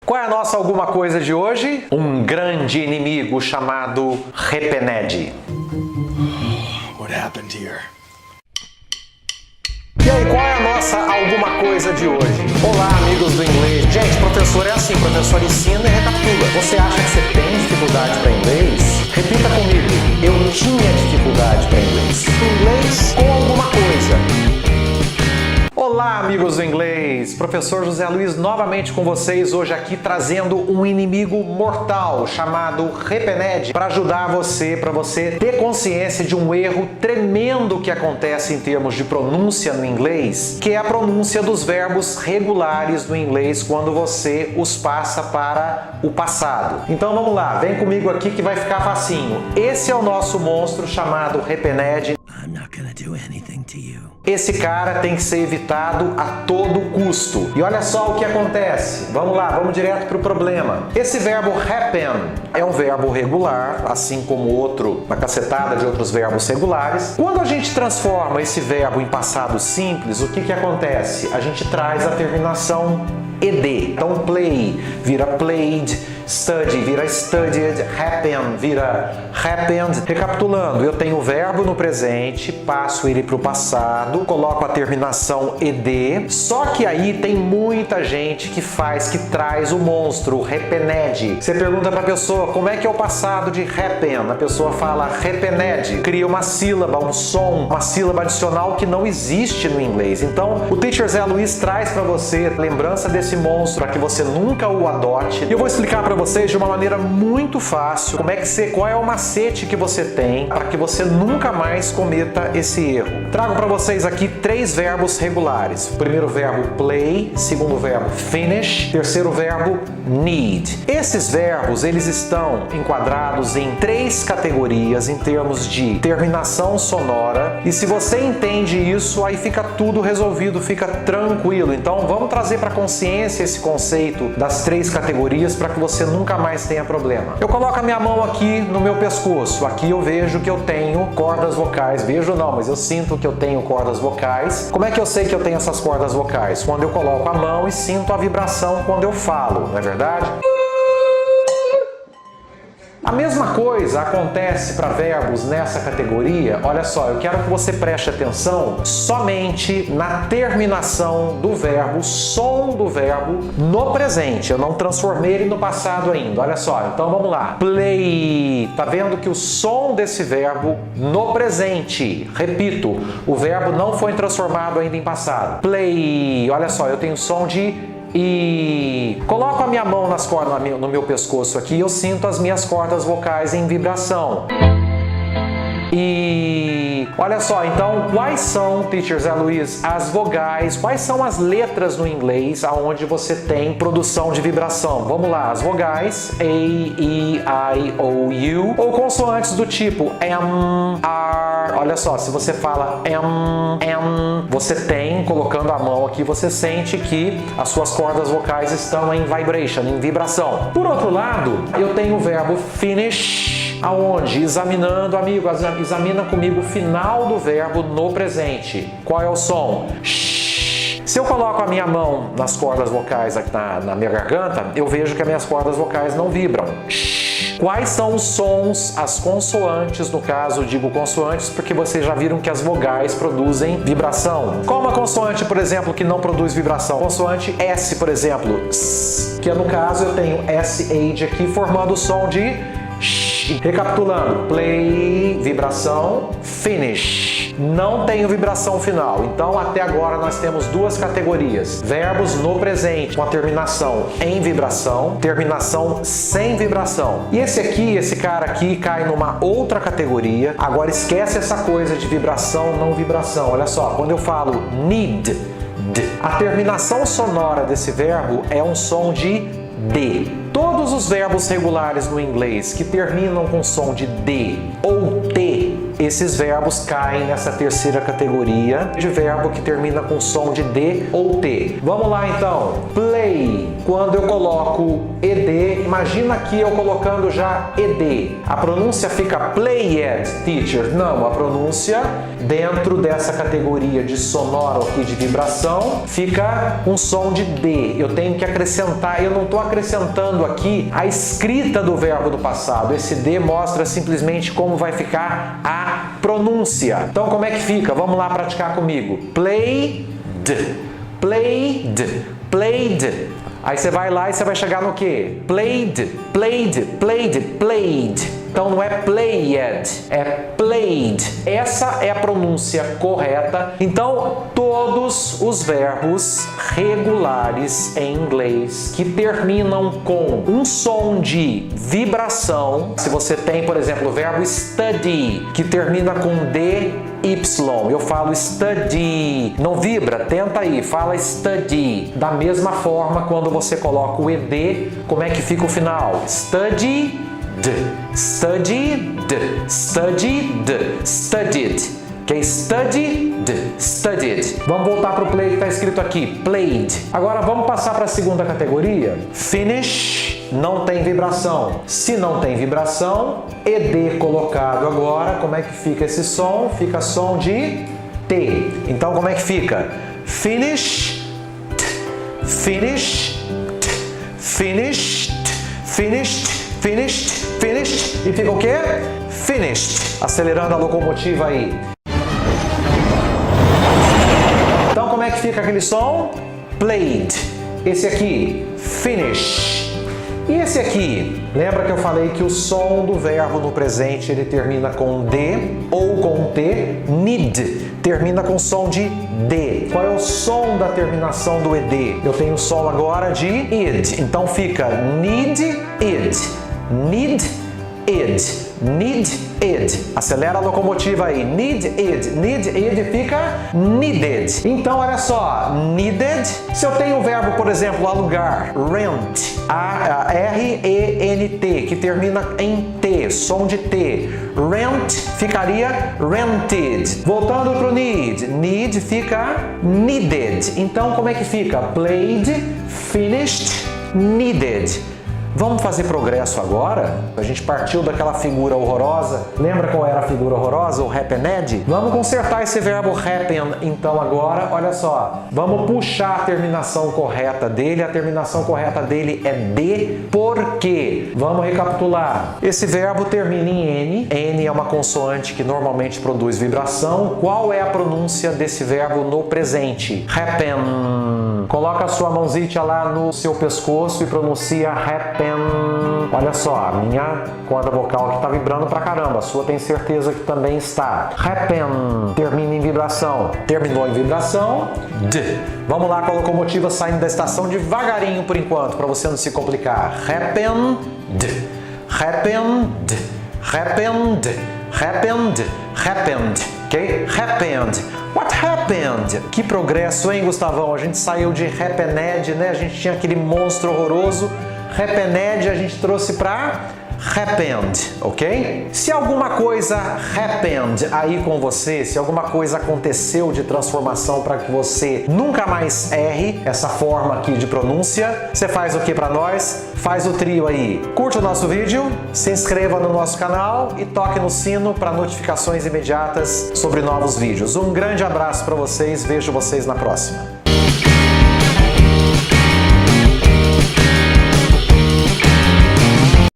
Qual é a nossa alguma coisa de hoje? Um grande inimigo chamado Repened. What happened here? E aí, qual é a nossa alguma coisa de hoje? Olá, amigos do inglês. Gente, professor é assim, professor ensina e recapitula. Você acha que você tem dificuldade para inglês? Repita comigo. Eu tinha dificuldade para inglês. Inglês com alguma coisa. Olá, amigos do inglês! Professor José Luiz novamente com vocês, hoje aqui trazendo um inimigo mortal chamado Repened para ajudar você, para você ter consciência de um erro tremendo que acontece em termos de pronúncia no inglês, que é a pronúncia dos verbos regulares no inglês quando você os passa para o passado. Então vamos lá, vem comigo aqui que vai ficar facinho. Esse é o nosso monstro chamado Repened. Esse cara tem que ser evitado a todo custo. E olha só o que acontece. Vamos lá, vamos direto para o problema. Esse verbo happen é um verbo regular, assim como uma cacetada de outros verbos regulares. Quando a gente transforma esse verbo em passado simples, o que acontece? A gente traz a terminação ed. Então play vira played, study vira studied, happen vira happened. Recapitulando, eu tenho o verbo no presente, passo ele para o passado, coloco a terminação ed, só que aí tem muita gente que traz o monstro, o repened. Você pergunta para a pessoa, como é que é o passado de happen? A pessoa fala repened, cria uma sílaba, um som, uma sílaba adicional que não existe no inglês. Então, o Teacher Zé Luiz traz para você lembrança desse monstro para que você nunca o adote. E eu vou explicar para vocês de uma maneira muito fácil qual é o macete que você tem para que você nunca mais cometa esse erro. Trago para vocês aqui 3 verbos regulares. O primeiro verbo play, segundo verbo finish, terceiro verbo need. Esses verbos, eles estão enquadrados em 3 categorias em termos de terminação sonora, e se você entende isso, aí fica tudo resolvido, fica tranquilo. Então vamos trazer para consciência esse conceito das 3 categorias para que você nunca mais tenha problema. Eu coloco a minha mão aqui no meu pescoço. Aqui eu vejo que eu tenho cordas vocais. Vejo não, mas eu sinto que eu tenho cordas vocais. Como é que eu sei que eu tenho essas cordas vocais? Quando eu coloco a mão e sinto a vibração quando eu falo, não é verdade? A mesma coisa acontece para verbos nessa categoria. Olha só, eu quero que você preste atenção somente na terminação do verbo, som do verbo no presente. Eu não transformei ele no passado ainda. Olha só, então vamos lá. Play. Tá vendo que o som desse verbo no presente, repito, o verbo não foi transformado ainda em passado. Play. Olha só, eu tenho som de e coloco a minha mão nas cordas no meu pescoço aqui e eu sinto as minhas cordas vocais em vibração. E olha só, então quais são, Teacher Zé Luiz, as vogais, quais são as letras no inglês aonde você tem produção de vibração? Vamos lá, as vogais A, E, I, O, U, ou consoantes do tipo M, R. Olha só, se você fala M, você tem, colocando a mão aqui, você sente que as suas cordas vocais estão em vibration, em vibração. Por outro lado, eu tenho o verbo finish, aonde? Examinando, amigo, examina comigo o final do verbo no presente. Qual é o som? Shhh. Se eu coloco a minha mão nas cordas vocais aqui na minha garganta, eu vejo que as minhas cordas vocais não vibram. Shhh. Quais são os sons, as consoantes, no caso eu digo consoantes porque vocês já viram que as vogais produzem vibração. Qual uma consoante, por exemplo, que não produz vibração? Consoante S, por exemplo, S, que no caso eu tenho SH aqui formando o som de sh. Recapitulando, play, vibração, finish. Não tenho vibração final. Então até agora nós temos 2 categorias. Verbos no presente com a terminação em vibração, terminação sem vibração. E esse cara aqui cai numa outra categoria. Agora esquece essa coisa de vibração, não vibração. Olha só, quando eu falo need, a terminação sonora desse verbo é um som de D. Todos os verbos regulares no inglês que terminam com som de D ou T, esses verbos caem nessa terceira categoria de verbo que termina com som de D ou T. Vamos lá então. Play. Quando eu coloco ED, imagina aqui eu colocando já ED. A pronúncia fica played, teacher. Não, a pronúncia dentro dessa categoria de sonoro aqui de vibração fica um som de D. Eu tenho que acrescentar, eu não estou acrescentando aqui a escrita do verbo do passado. Esse D mostra simplesmente como vai ficar a pronúncia. Então como é que fica? Vamos lá praticar comigo. Played, played, played. Aí você vai lá e você vai chegar no quê? Played, played, played, played. Então não é played, é played. Essa é a pronúncia correta. Então todos os verbos regulares em inglês que terminam com um som de vibração, se você tem, por exemplo, o verbo study, que termina com DY, eu falo study, não vibra? Tenta aí, fala study. Da mesma forma, quando você coloca o ED, como é que fica o final? Studied, studied, studied, studied. Ok? Studied, studied. Vamos voltar para o play que está escrito aqui, played. Agora vamos passar para a segunda categoria. Finish, não tem vibração. Se não tem vibração, ED colocado agora, como é que fica esse som? Fica som de T. Então como é que fica? Finish, finish, finish, finished, finished, finished. E fica o quê? Finished. Acelerando a locomotiva aí. Então como é que fica aquele som? Played. Esse aqui, finish. E esse aqui? Lembra que eu falei que o som do verbo no presente ele termina com D ou com T? Need termina com som de D. Qual é o som da terminação do ED? Eu tenho o som agora de id. Então fica need id. Need id. Need id. Acelera a locomotiva aí. Need id. Need id fica needed. Então olha só, needed. Se eu tenho o verbo, por exemplo, alugar, rent, R-E-N-T, que termina em T, som de T. Rent ficaria rented. Voltando para o need, need fica needed. Então como é que fica? Played, finished, needed. Vamos fazer progresso agora? A gente partiu daquela figura horrorosa. Lembra qual era a figura horrorosa? O happened? Vamos consertar esse verbo happen então agora. Olha só. Vamos puxar a terminação correta dele. A terminação correta dele é D. Por quê? Vamos recapitular. Esse verbo termina em N. N é uma consoante que normalmente produz vibração. Qual é a pronúncia desse verbo no presente? Happen. Coloca a sua mãozinha lá no seu pescoço e pronuncia happen. Olha só, a minha corda vocal aqui está vibrando pra caramba. A sua tem certeza que também está. Happen. Termina em vibração. Terminou em vibração. D. Vamos lá com a locomotiva saindo da estação devagarinho por enquanto, para você não se complicar. Happened. Happened. Happened. Happened. Happened. Ok? Happened. What happened? Que progresso, hein, Gustavão? A gente saiu de happened, né? A gente tinha aquele monstro horroroso. Happened a gente trouxe para happened, ok? Se alguma coisa happened aí com você, se alguma coisa aconteceu de transformação para que você nunca mais erre essa forma aqui de pronúncia, você faz o que para nós? Faz o trio aí. Curte o nosso vídeo, se inscreva no nosso canal e toque no sino para notificações imediatas sobre novos vídeos. Um grande abraço para vocês, vejo vocês na próxima.